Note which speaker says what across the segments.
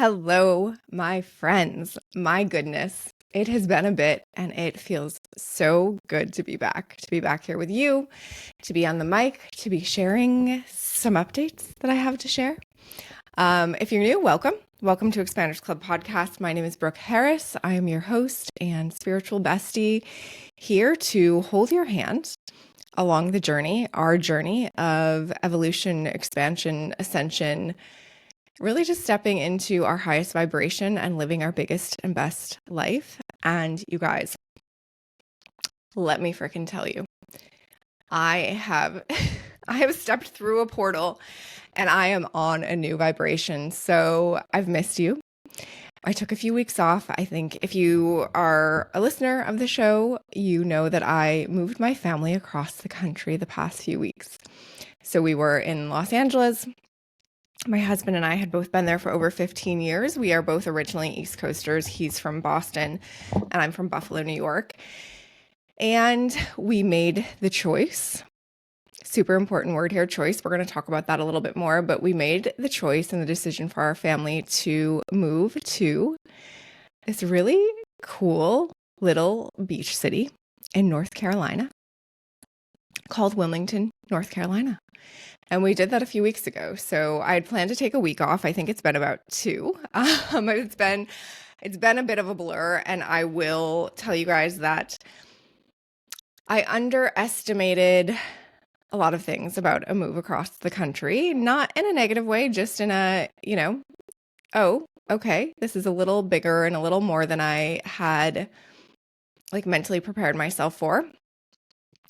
Speaker 1: Hello, my friends. My goodness, it has been a bit and it feels so good to be back here with you, to be on the mic, to be sharing some updates that I have to share. If you're new, welcome. Welcome to Expanders Club podcast. My name is Brooke Harris. I am your host and spiritual bestie here to hold your hand along the journey, our journey of evolution, expansion, ascension, really just stepping into our highest vibration and living our biggest and best life. And you guys, let me freaking tell you, I have I have stepped through a portal and I am on a new vibration. So I've missed you. I took a few weeks off. I think if you are a listener of the show, you know that I moved my family across the country the past few weeks. So we were in Los Angeles. My husband and I had both been there for over 15 years. We are both originally East Coasters. He's from Boston and I'm from Buffalo, New York. And we made the choice, super important word here, choice. We're going to talk about that a little bit more, but we made the choice and the decision for our family to move to this really cool little beach city in North Carolina called Wilmington, North Carolina. And we did that a few weeks ago. So I had planned to take a week off. I think it's been about two. It's been a bit of a blur. And I will tell you guys that I underestimated a lot of things about a move across the country, not in a negative way, just in a, oh, okay, this is a little bigger and a little more than I had like mentally prepared myself for.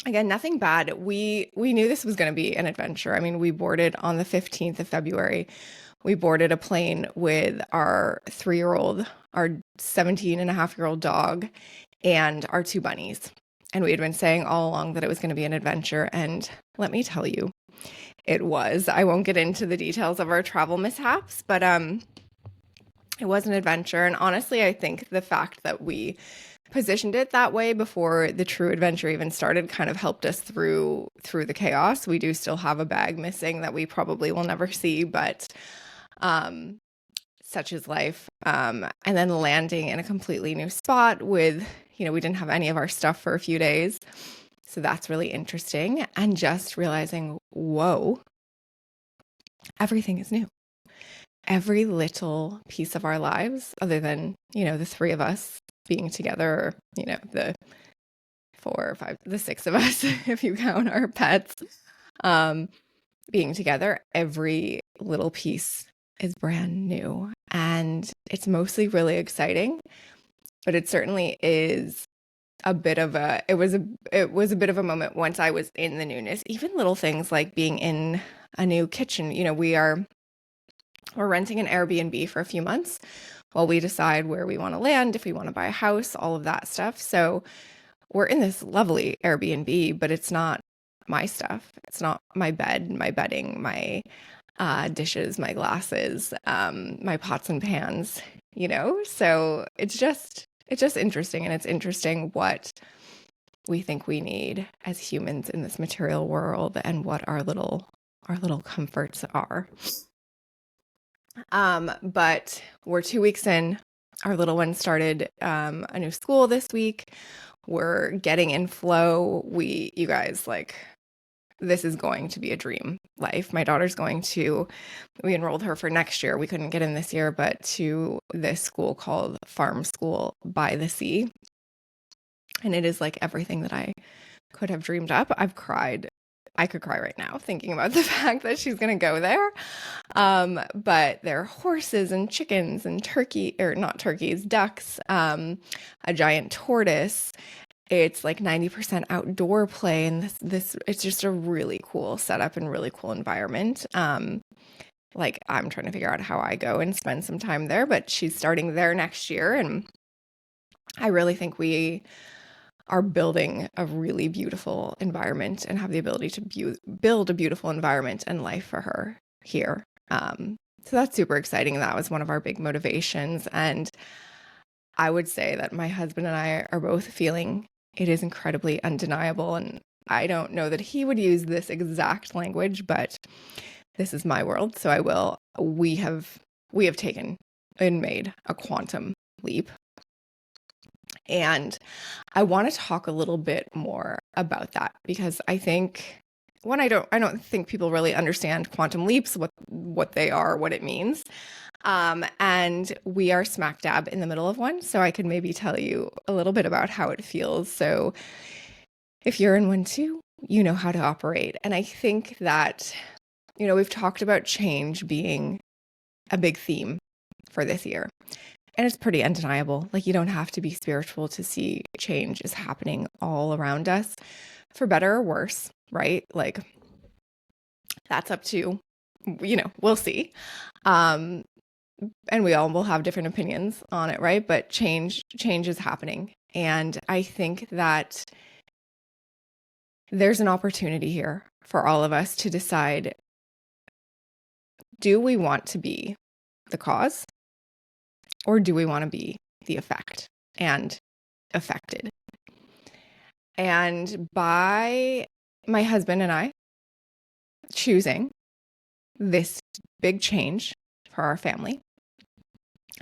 Speaker 1: Again, nothing bad. We knew this was going to be an adventure. I mean, we boarded on the 15th of February. We boarded a plane with our 3-year-old, our 17-and-a-half-year-old dog, and our 2 bunnies. And we had been saying all along that it was going to be an adventure. And let me tell you, it was. I won't get into the details of our travel mishaps, but it was an adventure. And honestly, I think the fact that we positioned it that way before the true adventure even started kind of helped us through the chaos. We do still have a bag missing that we probably will never see, but such is life. And then landing in a completely new spot with, we didn't have any of our stuff for a few days. So that's really interesting. And just realizing, whoa, everything is new. Every little piece of our lives, other than, the 3 of us being together, the 4 or 5, the 6 of us, if you count our pets, being together, every little piece is brand new. And it's mostly really exciting, but it certainly is it was a bit of a moment once I was in the newness. Even little things like being in a new kitchen. We're renting an Airbnb for a few months while we decide where we want to land, if we want to buy a house, all of that stuff. So we're in this lovely Airbnb, but it's not my stuff. It's not my bed, my bedding, my dishes, my glasses, my pots and pans, So it's just interesting. And it's interesting what we think we need as humans in this material world and what our little comforts are. But we're 2 weeks in. Our little one started a new school this week. We're getting in flow. You guys, this is going to be a dream life. My daughter's we enrolled her for next year. We couldn't get in this year, but to this school called Farm School by the Sea. And it is like everything that I could have dreamed up. I've cried. I could cry right now thinking about the fact that she's going to go there. But there are horses and chickens and not turkeys, ducks, a giant tortoise. It's like 90% outdoor play. And it's just a really cool setup and really cool environment. I'm trying to figure out how I go and spend some time there, but she's starting there next year. And I really think we are building a really beautiful environment and have the ability to build a beautiful environment and life for her here. So that's super exciting. That was one of our big motivations. And I would say that my husband and I are both feeling it is incredibly undeniable. And I don't know that he would use this exact language, but this is my world. So I will. We have taken and made a quantum leap. And I want to talk a little bit more about that because I think I don't think people really understand quantum leaps, what they are, what it means. And we are smack dab in the middle of one. So I can maybe tell you a little bit about how it feels. So if you're in one too, you know how to operate. And I think that, we've talked about change being a big theme for this year. And it's pretty undeniable. Like, you don't have to be spiritual to see change is happening all around us, for better or worse, right? Like, that's up to, we'll see. And we all will have different opinions on it, right? But change is happening. And I think that there's an opportunity here for all of us to decide, do we want to be the cause? Or do we want to be the effect and affected? And by my husband and I choosing this big change for our family,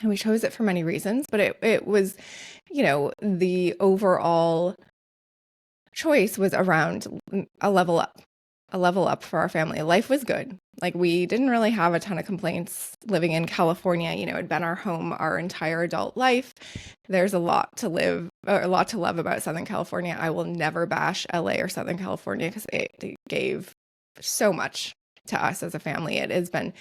Speaker 1: and we chose it for many reasons, but it was, the overall choice was around a level up for our family. Life was good. Like, we didn't really have a ton of complaints living in California. It'd been our home our entire adult life. There's a lot to love about Southern California. I will never bash LA or Southern California because it gave so much to us as a family. It has been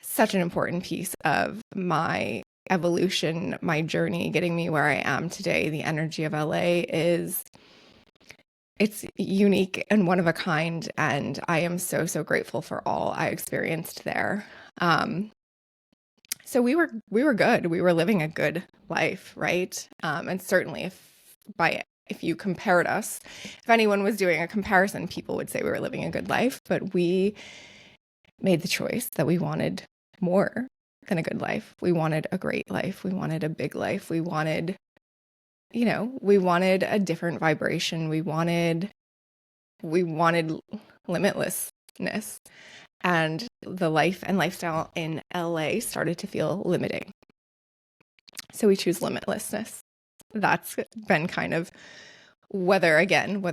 Speaker 1: such an important piece of my evolution, my journey, getting me where I am today. The energy of LA it's unique and one of a kind, and I am so, so grateful for all I experienced there. So we were good. We were living a good life, right? And certainly if you compared us, if anyone was doing a comparison, people would say we were living a good life, but we made the choice that we wanted more than a good life. We wanted a great life. We wanted a big life. We wanted a different vibration. We wanted limitlessness, and the life and lifestyle in LA started to feel limiting. So we choose limitlessness. That's been kind of, whether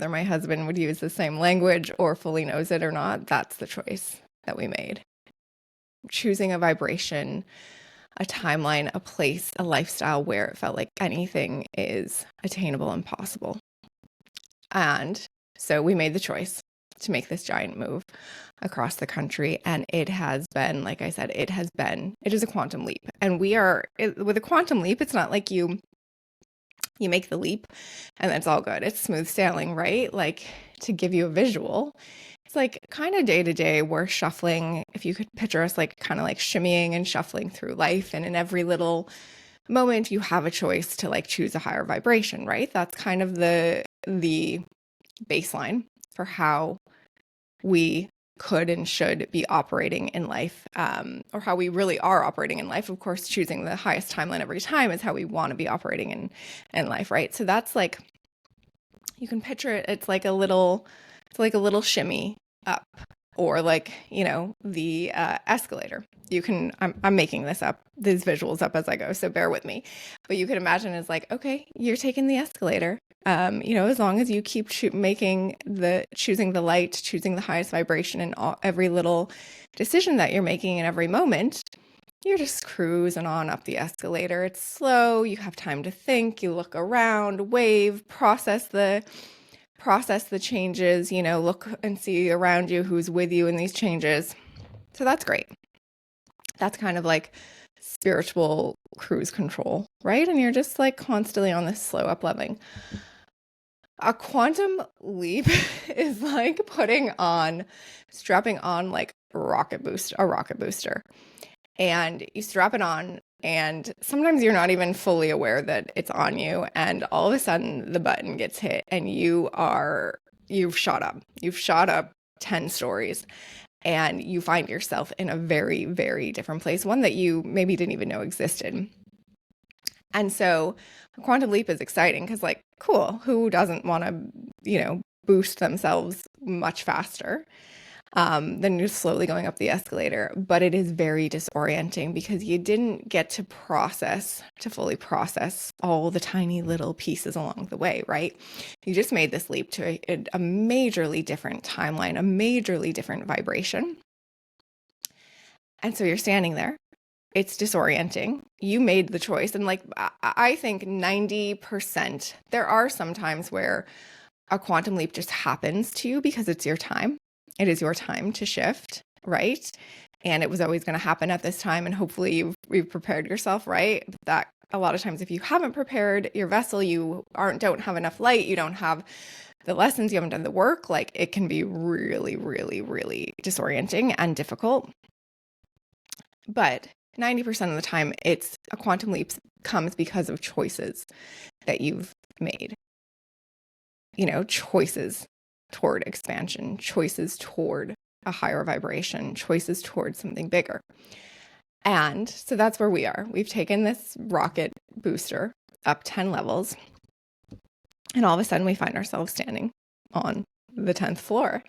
Speaker 1: my husband would use the same language or fully knows it or not, that's the choice that we made. Choosing a vibration, a timeline, a place, a lifestyle where it felt like anything is attainable and possible. And so we made the choice to make this giant move across the country. And it has been, like I said, it is a quantum leap. And with a quantum leap, it's not like you make the leap and it's all good. It's smooth sailing, right? Like, to give you a visual, it's like kind of day to day, we're shuffling. If you could picture us like kind of like shimmying and shuffling through life. And in every little moment, you have a choice to like choose a higher vibration, right? That's kind of the baseline for how we could and should be operating in life, or how we really are operating in life. Of course, choosing the highest timeline every time is how we want to be operating in life, right? So that's like, you can picture it. It's like a little shimmy up, or like, the escalator. I'm making these visuals up as I go, so bear with me. But you could imagine it's like, okay, you're taking the escalator. As long as you keep choosing the light, choosing the highest vibration in every little decision that you're making in every moment, you're just cruising on up the escalator. It's slow. You have time to think. You look around, wave, process the changes, look and see around you who's with you in these changes. So that's great. That's kind of like spiritual cruise control, right? And you're just like constantly on this slow up leveling. A quantum leap is like strapping on like a rocket booster. And you strap it on, and sometimes you're not even fully aware that it's on you, and all of a sudden the button gets hit and you've shot up 10 stories, and you find yourself in a very, very different place, one that you maybe didn't even know existed. And so a quantum leap is exciting because, like, cool, who doesn't want to, boost themselves much faster? Then you're slowly going up the escalator. But it is very disorienting because you didn't get to fully process all the tiny little pieces along the way, right? You just made this leap to a majorly different timeline, a majorly different vibration. And so you're standing there. It's disorienting. You made the choice. And like, I think 90%, there are some times where a quantum leap just happens to you because it's your time. It is your time to shift, right? And it was always going to happen at this time. And hopefully you've prepared yourself, right? That a lot of times, if you haven't prepared your vessel, you don't have enough light, you don't have the lessons, you haven't done the work, like it can be really, really, really disorienting and difficult. But 90% of the time, it's a quantum leap comes because of choices that you've made. Choices toward expansion, choices toward a higher vibration, choices toward something bigger. And so that's where we are. We've taken this rocket booster up 10 levels, and all of a sudden we find ourselves standing on the 10th floor.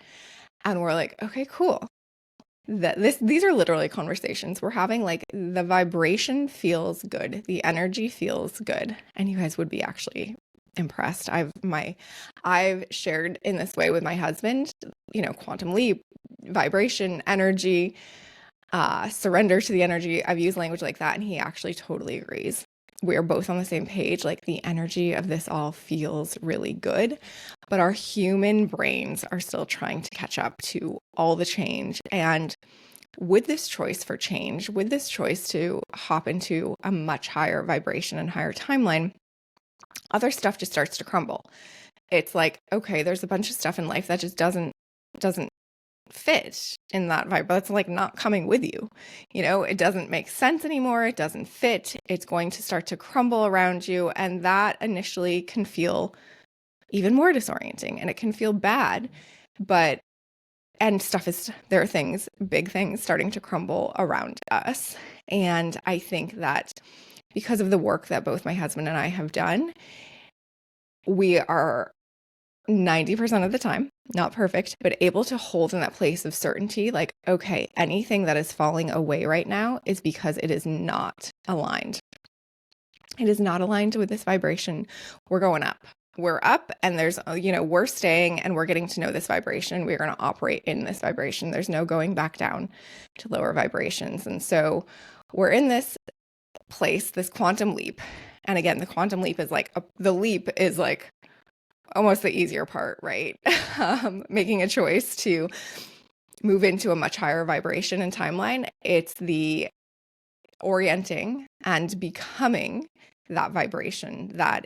Speaker 1: And we're like, okay, cool. These are literally conversations we're having. Like, the vibration feels good, the energy feels good, and you guys would be actually impressed. I've shared in this way with my husband, quantum leap, vibration, energy, surrender to the energy. I've used language like that, and he actually totally agrees. We're both on the same page. Like, the energy of this all feels really good, but our human brains are still trying to catch up to all the change. And with this choice for change, with this choice to hop into a much higher vibration and higher timeline, other stuff just starts to crumble. It's like, okay, there's a bunch of stuff in life that just doesn't fit in that vibe. That's like not coming with you. It doesn't make sense anymore. It doesn't fit. It's going to start to crumble around you. And that initially can feel even more disorienting, and it can feel bad. There are things, big things starting to crumble around us. And I think that because of the work that both my husband and I have done, we are 90% of the time, not perfect, but able to hold in that place of certainty. Like, okay, anything that is falling away right now is because it is not aligned. It is not aligned with this vibration. We're going up. We're up, and there's, we're staying, and we're getting to know this vibration. We're going to operate in this vibration. There's no going back down to lower vibrations. And so we're in this place, this quantum leap. And again, the quantum leap is like, the leap is like almost the easier part, right? Making a choice to move into a much higher vibration and timeline. It's the orienting and becoming that vibration that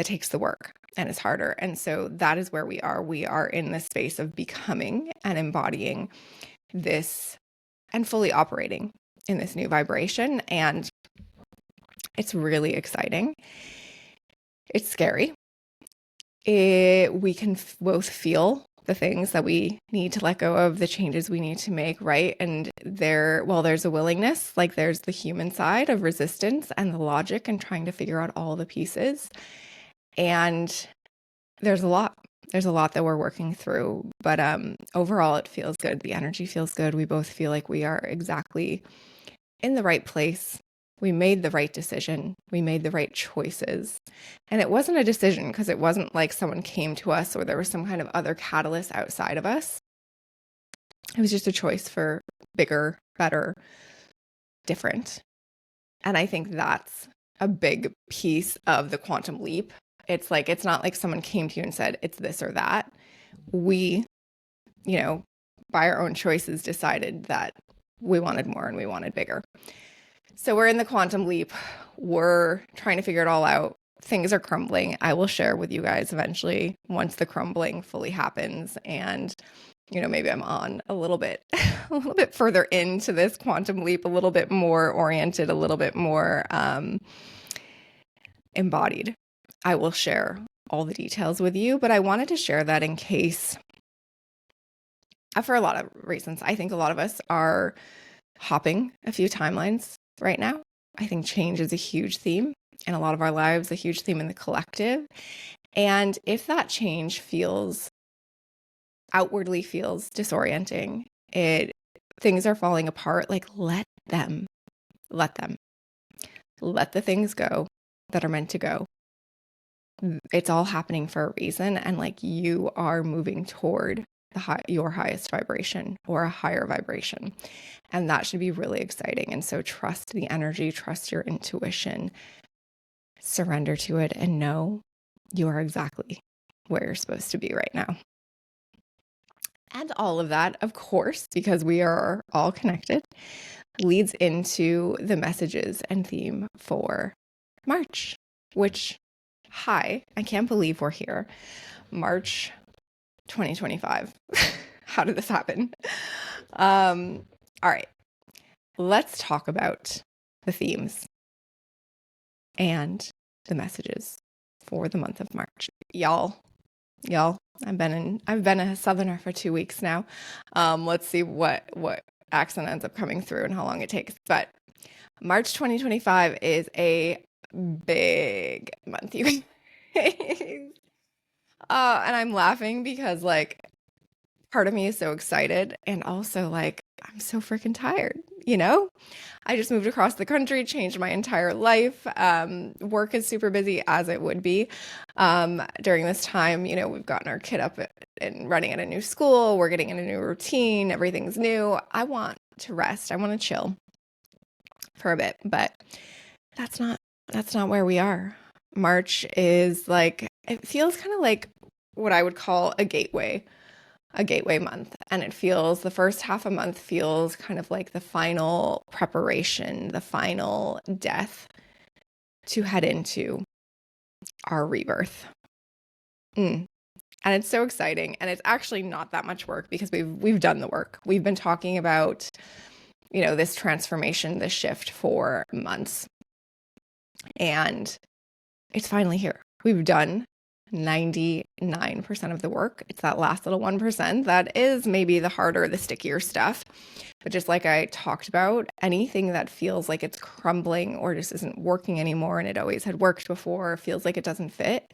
Speaker 1: takes the work and is harder. And so that is where we are. We are in this space of becoming and embodying this and fully operating in this new vibration. And it's really exciting. It's scary. We can both feel the things that we need to let go of, the changes we need to make, right? And there's a willingness, like there's the human side of resistance and the logic and trying to figure out all the pieces. And there's a lot that we're working through, but overall it feels good. The energy feels good. We both feel like we are exactly in the right place. We made the right decision. We made the right choices. And it wasn't a decision because it wasn't like someone came to us or there was some kind of other catalyst outside of us. It was just a choice for bigger, better, different. And I think that's a big piece of the quantum leap. It's like, it's not like someone came to you and said, it's this or that. We, by our own choices decided that we wanted more and we wanted bigger. So we're in the quantum leap. We're trying to figure it all out. Things are crumbling. I will share with you guys eventually once the crumbling fully happens. And, maybe I'm on a little bit further into this quantum leap, a little bit more oriented, a little bit more embodied. I will share all the details with you, but I wanted to share that in case, for a lot of reasons. I think a lot of us are hopping a few timelines right now. I think change is a huge theme in a lot of our lives, a huge theme in the collective. And if that change feels outwardly feels disorienting, things are falling apart, like let them. Let the things go that are meant to go. It's all happening for a reason, and like you are moving toward your highest vibration or a higher vibration, and that should be really exciting. And so trust the energy, trust your intuition, surrender to it, and know you are exactly where you're supposed to be right now. And all of that, of course, because we are all connected, leads into the messages and theme for March, which, hi, I can't believe we're here. March 2025. How did this happen? All right, let's talk about the themes and the messages for the month of March. Y'all, I've been a Southerner for 2 weeks now. Let's see what accent ends up coming through and how long it takes. But March 2025 is a big month, you guys. And I'm laughing because like part of me is so excited, and also like I'm so freaking tired, you know? I just moved across the country, changed my entire life. Work is super busy, as it would be. During this time, you know, we've gotten our kid up and running at a new school. We're getting in a new routine. Everything's new. I want to rest. I want to chill for a bit, but that's not where we are. March is like, it feels kind of like what I would call a gateway month. And it feels, the first half a month feels kind of like the final preparation, the final death to head into our rebirth. And it's so exciting. And it's actually not that much work because we've done the work. We've been talking about, you know, this transformation, this shift for months. And it's finally here. We've done 99% of the work. It's that last little 1% that is maybe the harder, the stickier stuff. But just like I talked about, anything that feels like it's crumbling or just isn't working anymore and it always had worked before, feels like it doesn't fit,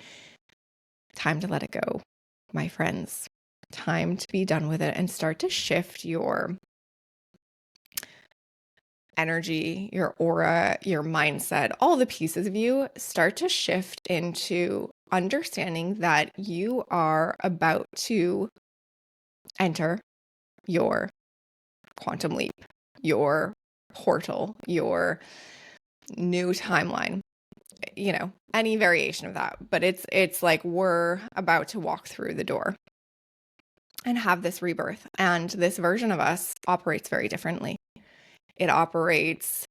Speaker 1: time to let it go, my friends. Time to be done with it and start to shift your energy, your aura, your mindset, all the pieces of you start to shift into understanding that you are about to enter your quantum leap, your portal, your new timeline, you know, any variation of that. But it's like we're about to walk through the door and have this rebirth. And this version of us operates very differently. It operates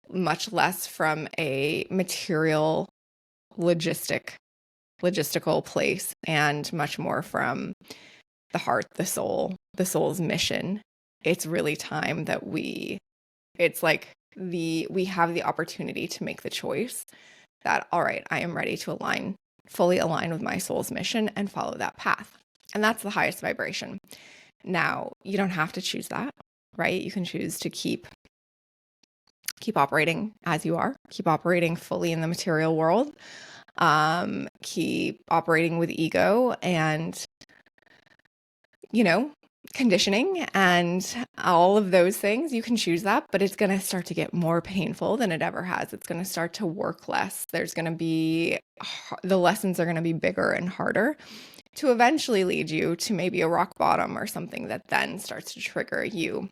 Speaker 1: much less from a material logistical place and much more from the heart, the soul's mission. It's really time that we have the opportunity to make the choice that, all right, I am ready to fully align with my soul's mission and follow that path. And that's the highest vibration. Now, you don't have to choose that, right? You can choose to keep operating as you are, keep operating fully in the material world, keep operating with ego and, you know, conditioning and all of those things. You can choose that, but it's going to start to get more painful than it ever has. It's going to start to work less. The lessons are going to be bigger and harder to eventually lead you to maybe a rock bottom or something that then starts to trigger you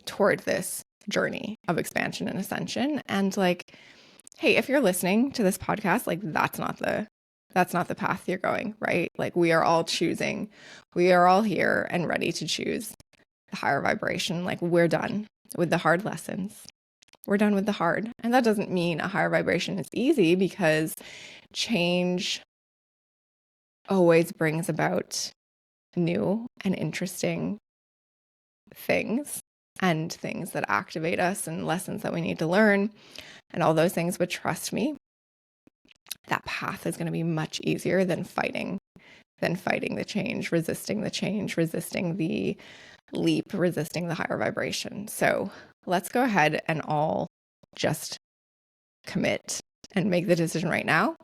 Speaker 1: toward this journey of expansion and ascension. And like, hey, if you're listening to this podcast, like that's not the path you're going, right? Like we are all here and ready to choose the higher vibration. Like we're done with the hard lessons. We're done with the hard. And that doesn't mean a higher vibration is easy, because change always brings about new and interesting things and things that activate us and lessons that we need to learn and all those things. But trust me, that path is going to be much easier than fighting the change, resisting the leap, resisting the higher vibration. So let's go ahead and all just commit and make the decision right now.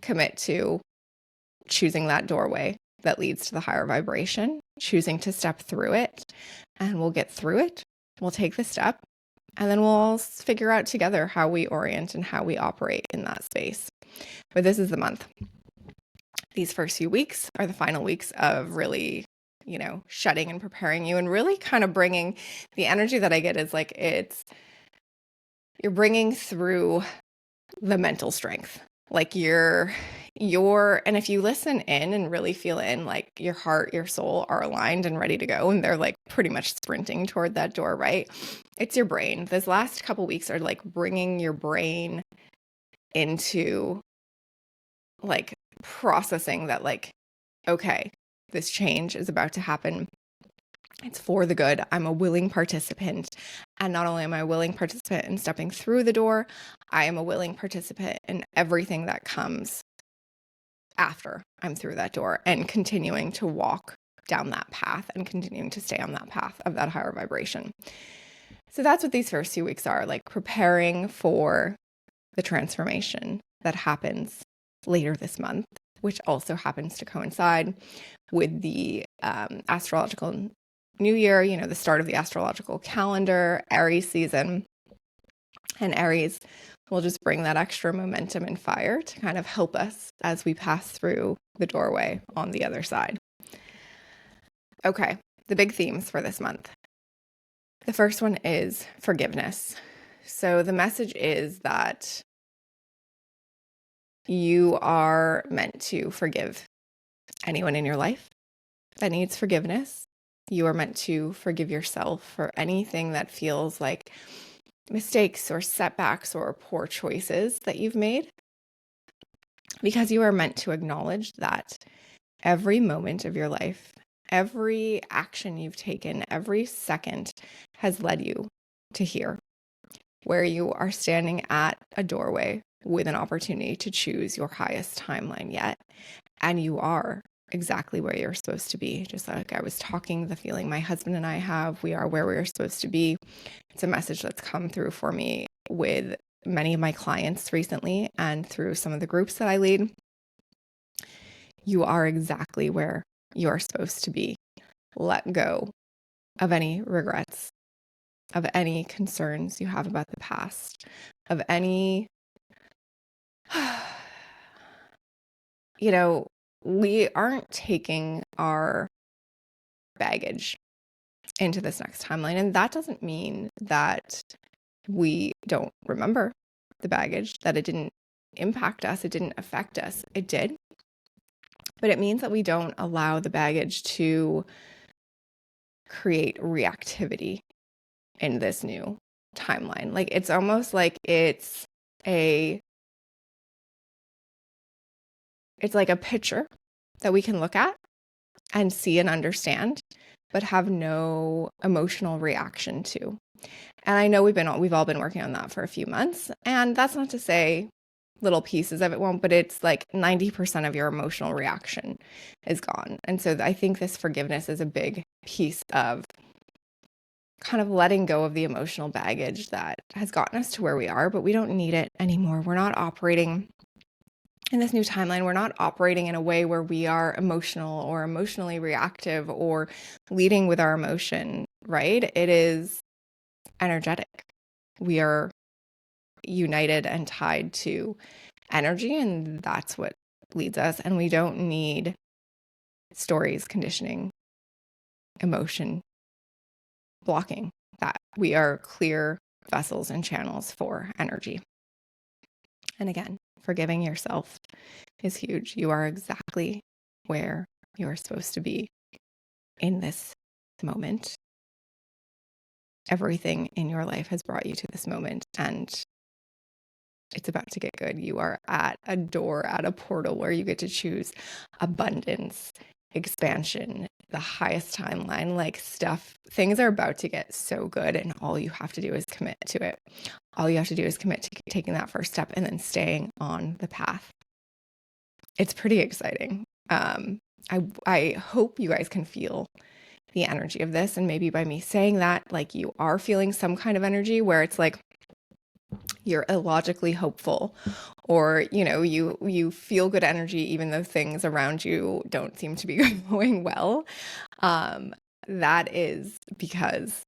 Speaker 1: Commit to choosing that doorway that leads to the higher vibration, choosing to step through it, and we'll get through it. We'll take the step, and then we'll all figure out together how we orient and how we operate in that space. But this is the month. These first few weeks are the final weeks of really, shutting and preparing you, and really kind of bringing the energy that I get is like, you're bringing through the mental strength. Like and if you listen in and really feel in, like your heart, your soul are aligned and ready to go, and they're like pretty much sprinting toward that door, right? It's your brain. Those last couple weeks are like bringing your brain into like processing that, like, okay, this change is about to happen. It's for the good. I'm a willing participant. And not only am I a willing participant in stepping through the door, I am a willing participant in everything that comes after I'm through that door, and continuing to walk down that path and continuing to stay on that path of that higher vibration. So that's what these first few weeks are, like preparing for the transformation that happens later this month, which also happens to coincide with the astrological new year, the start of the astrological calendar, Aries season. And Aries will just bring that extra momentum and fire to kind of help us as we pass through the doorway on the other side. Okay, the big themes for this month. The first one is forgiveness. So the message is that you are meant to forgive anyone in your life that needs forgiveness. You are meant to forgive yourself for anything that feels like mistakes or setbacks or poor choices that you've made, because you are meant to acknowledge that every moment of your life, every action you've taken, every second has led you to here, where you are standing at a doorway with an opportunity to choose your highest timeline yet. And you are exactly where you're supposed to be. Just like I was talking, the feeling my husband and I have, we are where we're supposed to be. It's a message that's come through for me with many of my clients recently and through some of the groups that I lead. You are exactly where you are supposed to be. Let go of any regrets, of any concerns you have about the past, of any, we aren't taking our baggage into this next timeline. And that doesn't mean that we don't remember the baggage, that it didn't impact us, it didn't affect us. It did. But it means that we don't allow the baggage to create reactivity in this new timeline. Like, it's almost like it's like a picture that we can look at and see and understand, but have no emotional reaction to. And I know we've all been working on that for a few months, and that's not to say little pieces of it won't, but it's like 90% of your emotional reaction is gone. And so I think this forgiveness is a big piece of kind of letting go of the emotional baggage that has gotten us to where we are, but we don't need it anymore. We're not operating in this new timeline. We're not operating in a way where we are emotional or emotionally reactive or leading with our emotion, right? It is energetic. We are united and tied to energy, and that's what leads us. And we don't need stories, conditioning, emotion blocking that. We are clear vessels and channels for energy. And again, forgiving yourself is huge. You are exactly where you're supposed to be in this moment. Everything in your life has brought you to this moment, and it's about to get good. You are at a door, at a portal where you get to choose abundance, expansion, the highest timeline, like stuff. Things are about to get so good, and all you have to do is commit to it. All you have to do is commit to taking that first step and then staying on the path. It's pretty exciting. I hope you guys can feel the energy of this, and maybe by me saying that, like, you are feeling some kind of energy where it's like you're illogically hopeful, or you feel good energy even though things around you don't seem to be going well, that is because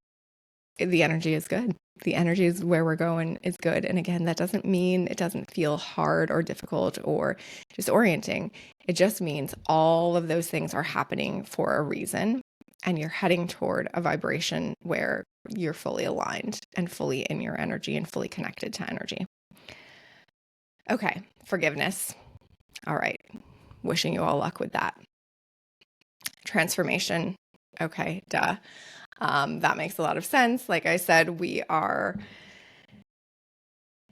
Speaker 1: the energy is good. The energy is where we're going is good. And again, that doesn't mean it doesn't feel hard or difficult or disorienting. It just means all of those things are happening for a reason, and you're heading toward a vibration where you're fully aligned and fully in your energy and fully connected to energy. Okay, forgiveness. All right, wishing you all luck with that. Transformation. Okay, duh. That makes a lot of sense. Like I said, we are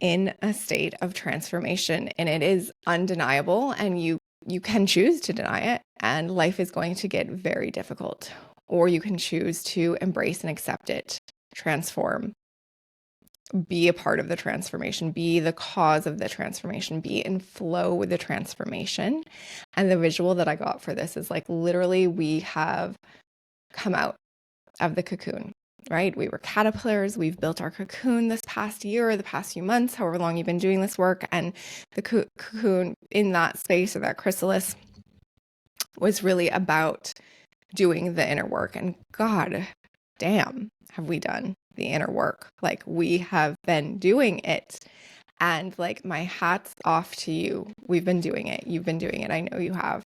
Speaker 1: in a state of transformation, and it is undeniable, and you can choose to deny it, and life is going to get very difficult. Or you can choose to embrace and accept it, transform, be a part of the transformation, be the cause of the transformation, be in flow with the transformation. And the visual that I got for this is like literally we have come out of the cocoon, right? We were caterpillars. We've built our cocoon this past year, the past few months, however long you've been doing this work. And the cocoon in that space, or that chrysalis, was really about doing the inner work. And God damn, have we done the inner work? Like, we have been doing it. And like, my hat's off to you. We've been doing it. You've been doing it. I know you have.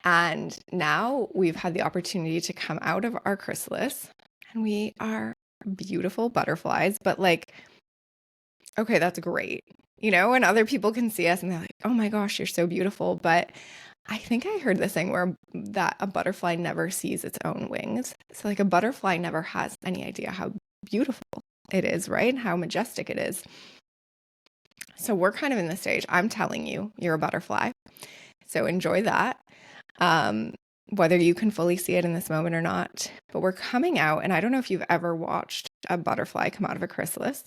Speaker 1: And now we've had the opportunity to come out of our chrysalis, and we are beautiful butterflies. But like, okay, that's great, and other people can see us and they're like, oh my gosh, you're so beautiful. But I think I heard this thing that a butterfly never sees its own wings. So like, a butterfly never has any idea how beautiful it is, right? How majestic it is. So we're kind of in the stage. I'm telling you, you're a butterfly. So enjoy that. Whether you can fully see it in this moment or not, but we're coming out. And I don't know if you've ever watched a butterfly come out of a chrysalis.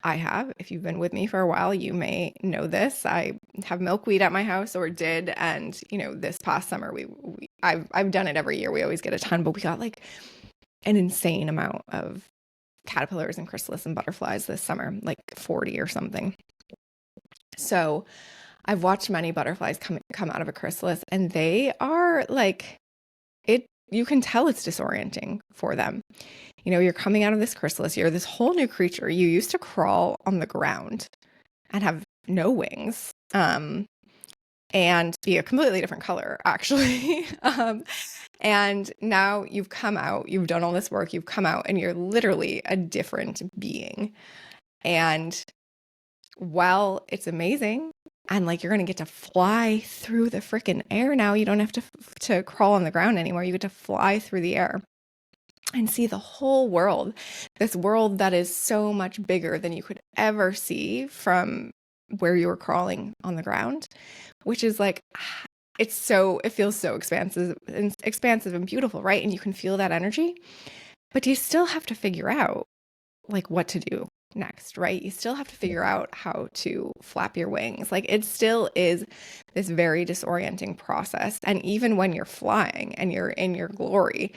Speaker 1: I have. If you've been with me for a while, you may know this. I have milkweed at my house, or did, and this past summer I've done it every year. We always get a ton, but we got like an insane amount of caterpillars and chrysalis and butterflies this summer, like 40 or something. So I've watched many butterflies come out of a chrysalis, and they are like, you can tell it's disorienting for them. You're coming out of this chrysalis, you're this whole new creature. You used to crawl on the ground and have no wings, and be a completely different color, actually. And now you've come out, you've done all this work, you've come out, and you're literally a different being. And while it's amazing, and like, you're going to get to fly through the freaking air now, you don't have to crawl on the ground anymore. You get to fly through the air and see the whole world, this world that is so much bigger than you could ever see from where you were crawling on the ground, which is like, it feels so expansive and beautiful, right? And you can feel that energy, but you still have to figure out like what to do next, right? You still have to figure out how to flap your wings. Like, it still is this very disorienting process. And even when you're flying and you're in your glory,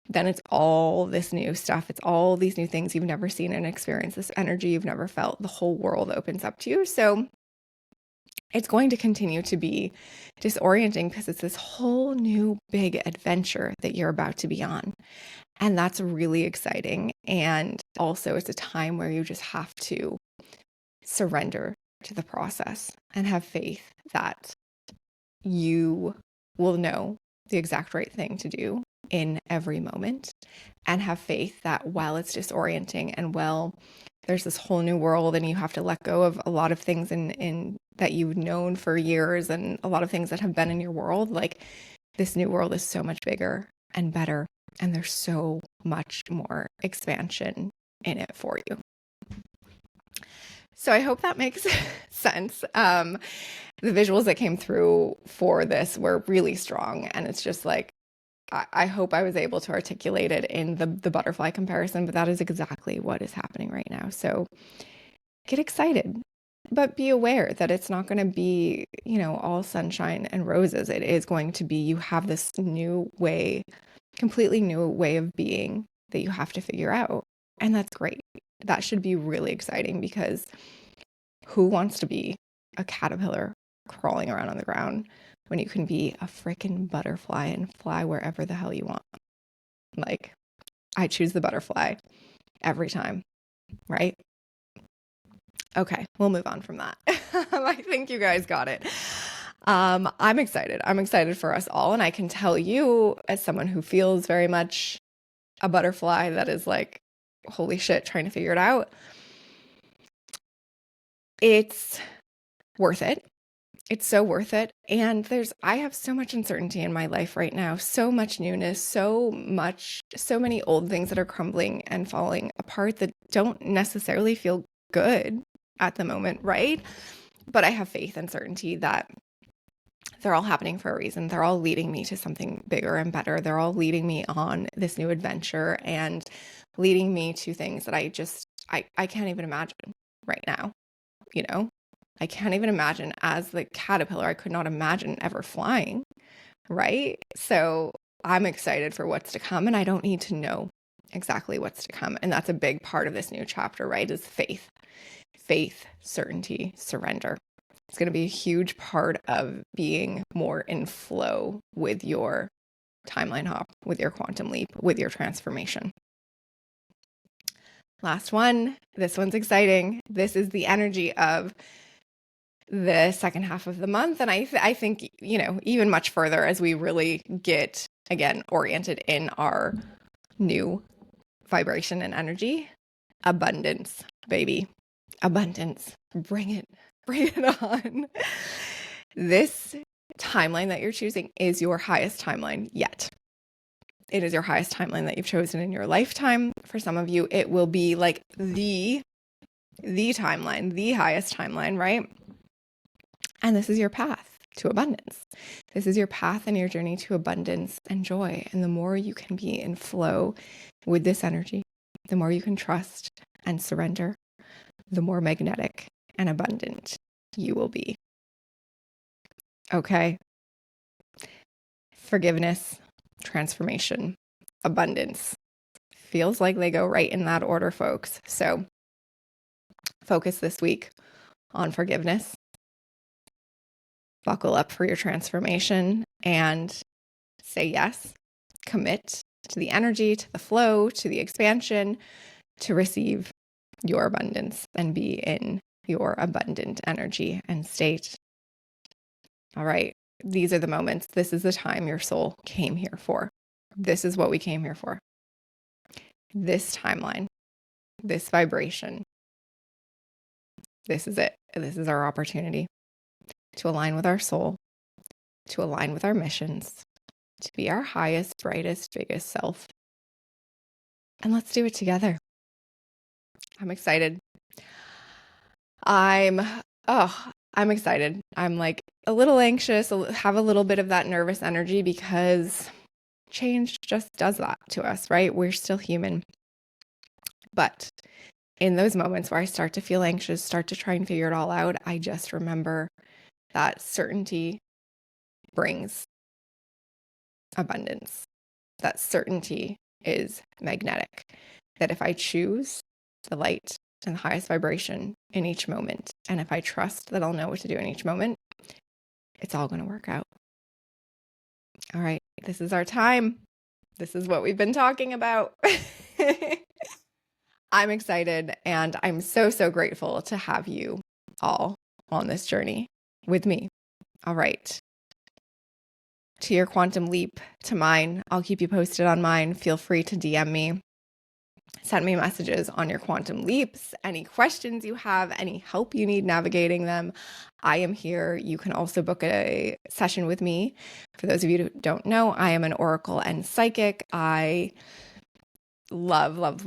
Speaker 1: then it's all this new stuff. It's all these new things you've never seen and experienced, this energy you've never felt. The whole world opens up to you. So it's going to continue to be disorienting because it's this whole new big adventure that you're about to be on. And that's really exciting. And also, it's a time where you just have to surrender to the process and have faith that you will know the exact right thing to do in every moment, and have faith that while it's disorienting and there's this whole new world, and you have to let go of a lot of things in that you've known for years, and a lot of things that have been in your world, like, this new world is so much bigger and better, and there's so much more expansion in it for you. So I hope that makes sense. The visuals that came through for this were really strong, and it's just like, I hope I was able to articulate it in the butterfly comparison, but that is exactly what is happening right now. So get excited, but be aware that it's not going to be, all sunshine and roses. It is going to be, you have this completely new way of being that you have to figure out. And that's great. That should be really exciting, because who wants to be a caterpillar crawling around on the ground when you can be a freaking butterfly and fly wherever the hell you want. Like, I choose the butterfly every time, right? Okay, we'll move on from that. I think you guys got it. I'm excited. I'm excited for us all. And I can tell you, as someone who feels very much a butterfly that is like, holy shit, trying to figure it out, it's worth it. It's so worth it. And I have so much uncertainty in my life right now, so much newness, so many old things that are crumbling and falling apart that don't necessarily feel good at the moment, right? But I have faith and certainty that they're all happening for a reason. They're all leading me to something bigger and better. They're all leading me on this new adventure and leading me to things that I can't even imagine right now, you know? I can't even imagine. As the caterpillar, I could not imagine ever flying, right? So I'm excited for what's to come, and I don't need to know exactly what's to come. And that's a big part of this new chapter, right? Is faith, certainty, surrender. It's going to be a huge part of being more in flow with your timeline hop, with your quantum leap, with your transformation. Last one. This one's exciting. This is the energy of the second half of the month. And I think, even much further as we really get, again, oriented in our new vibration and energy. Abundance, baby. Abundance. Bring it on. This timeline that you're choosing is your highest timeline yet. It is your highest timeline that you've chosen in your lifetime. For some of you, it will be like the timeline, the highest timeline, right? And this is your path to abundance. This is your path and your journey to abundance and joy. And the more you can be in flow with this energy, the more you can trust and surrender, the more magnetic and abundant you will be. Okay. Forgiveness, transformation, abundance. Feels like they go right in that order, folks. So focus this week on forgiveness. Buckle up for your transformation and say yes. Commit to the energy, to the flow, to the expansion, to receive your abundance and be in your abundant energy and state. All right. These are the moments. This is the time your soul came here for. This is what we came here for. This timeline, this vibration. This is it. This is our opportunity to align with our soul, to align with our missions, to be our highest, brightest, biggest self. And let's do it together. I'm excited. I'm excited. I'm like a little anxious, have a little bit of that nervous energy because change just does that to us, right? We're still human. But in those moments where I start to feel anxious, start to try and figure it all out, I just remember that certainty brings abundance. That certainty is magnetic. That if I choose the light and the highest vibration in each moment, and if I trust that I'll know what to do in each moment, it's all going to work out. All right, this is our time. This is what we've been talking about. I'm excited, and I'm so, so grateful to have you all on this journey with me. All right. To your quantum leap, to mine. I'll keep you posted on mine. Feel free to DM me. Send me messages on your quantum leaps, any questions you have, any help you need navigating them. I am here. You can also book a session with me. For those of you who don't know, I am an oracle and psychic. I love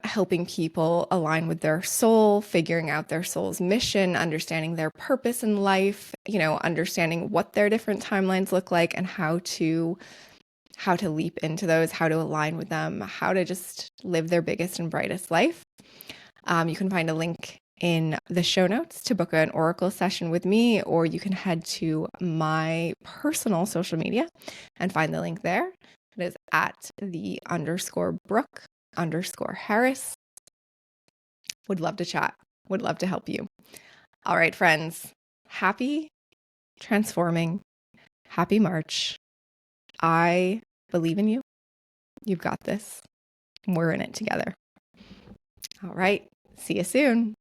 Speaker 1: helping people align with their soul, figuring out their soul's mission, understanding their purpose in life, understanding what their different timelines look like and how to leap into those, how to align with them, how to just live their biggest and brightest life. You can find a link in the show notes to book an oracle session with me, or you can head to my personal social media and find the link there. It is at _Brooke_Harris. Would love to chat. Would love to help you. All right, friends. happy, transforming, happy March. I believe in you. You've got this. We're in it together. All right. See you soon.